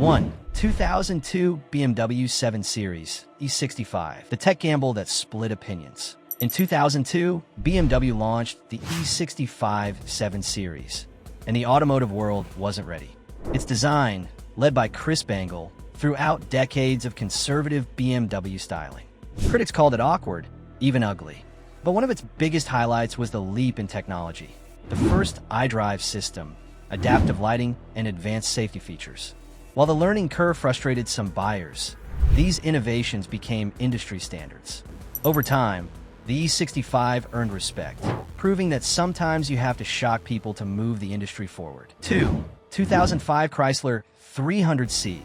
1. 2002 BMW 7 Series E65, the tech gamble that split opinions. In 2002, BMW launched the E65 7 Series, and the automotive world wasn't ready. Its design, led by Chris Bangle, threw out decades of conservative BMW styling. Critics called it awkward, even ugly. But one of its biggest highlights was the leap in technology. The first iDrive system, adaptive lighting, and advanced safety features. While the learning curve frustrated some buyers, these innovations became industry standards. Over time, the E65 earned respect, proving that sometimes you have to shock people to move the industry forward. 2. 2005 Chrysler 300C,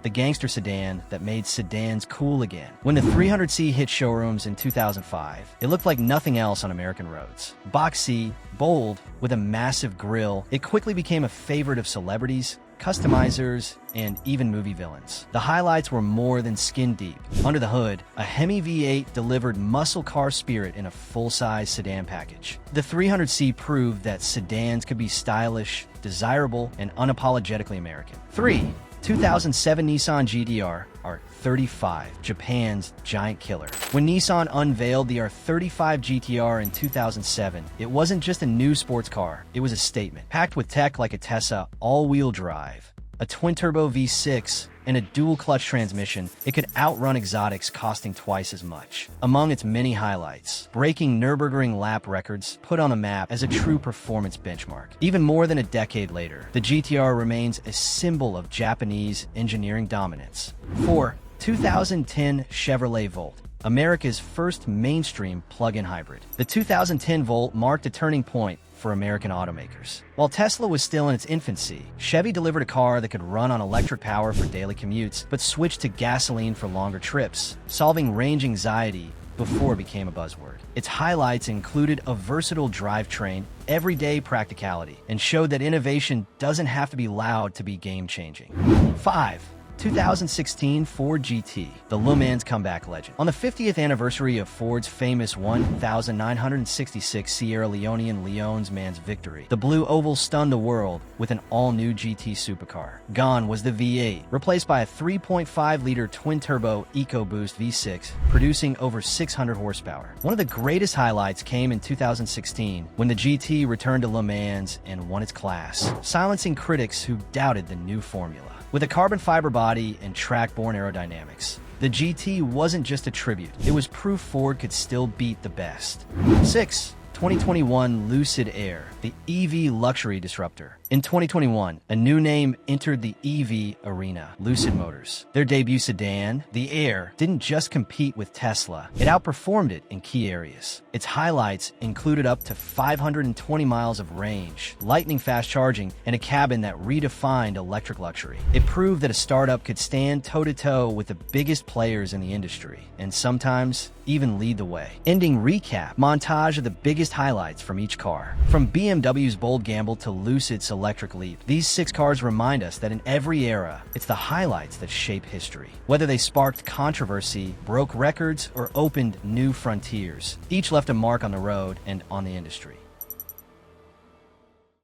the gangster sedan that made sedans cool again. When the 300C hit showrooms in 2005, it looked like nothing else on American roads. Boxy, bold, with a massive grille, it quickly became a favorite of celebrities, customizers, and even movie villains. The highlights were more than skin deep. Under the hood, a Hemi V8 delivered muscle car spirit in a full-size sedan package. The 300C proved that sedans could be stylish, desirable, and unapologetically American. 3. 2007 Nissan GT-R R35, Japan's giant killer. When Nissan unveiled the R35 GT-R in 2007, it wasn't just a new sports car, it was a statement. Packed with tech like a Tesla all-wheel drive, a twin-turbo V6, and a dual-clutch transmission, it could outrun exotics costing twice as much. Among its many highlights, breaking Nürburgring lap records put on the map as a true performance benchmark. Even more than a decade later, the GT-R remains a symbol of Japanese engineering dominance. 4. 2010 Chevrolet Volt, America's first mainstream plug-in hybrid. The 2010 Volt marked a turning point for American automakers. While Tesla was still in its infancy, Chevy delivered a car that could run on electric power for daily commutes, but switched to gasoline for longer trips, solving range anxiety before it became a buzzword. Its highlights included a versatile drivetrain, everyday practicality, and showed that innovation doesn't have to be loud to be game-changing. 5. 2016 Ford GT, the Le Mans comeback legend. On the 50th anniversary of Ford's famous 1966 Sierra Leonean Leon's Man's victory, the blue oval stunned the world with an all-new GT supercar. Gone was the V8, replaced by a 3.5-liter twin-turbo EcoBoost V6, producing over 600 horsepower. One of the greatest highlights came in 2016, when the GT returned to Le Mans and won its class, silencing critics who doubted the new formula. With a carbon fiber body and track-borne aerodynamics, the GT wasn't just a tribute, it was proof Ford could still beat the best. 6. 2021 Lucid Air, the EV luxury disruptor. In 2021, a new name entered the EV arena, Lucid Motors. Their debut sedan, the Air, didn't just compete with Tesla, it outperformed it in key areas. Its highlights included up to 520 miles of range, lightning-fast charging, and a cabin that redefined electric luxury. It proved that a startup could stand toe-to-toe with the biggest players in the industry, and sometimes even lead the way. Ending recap, montage of the biggest highlights from each car. From BMW's bold gamble to Lucid's electric leap, these 6 cars remind us that in every era, it's the highlights that shape history. Whether they sparked controversy, broke records, or opened new frontiers, each left a mark on the road and on the industry.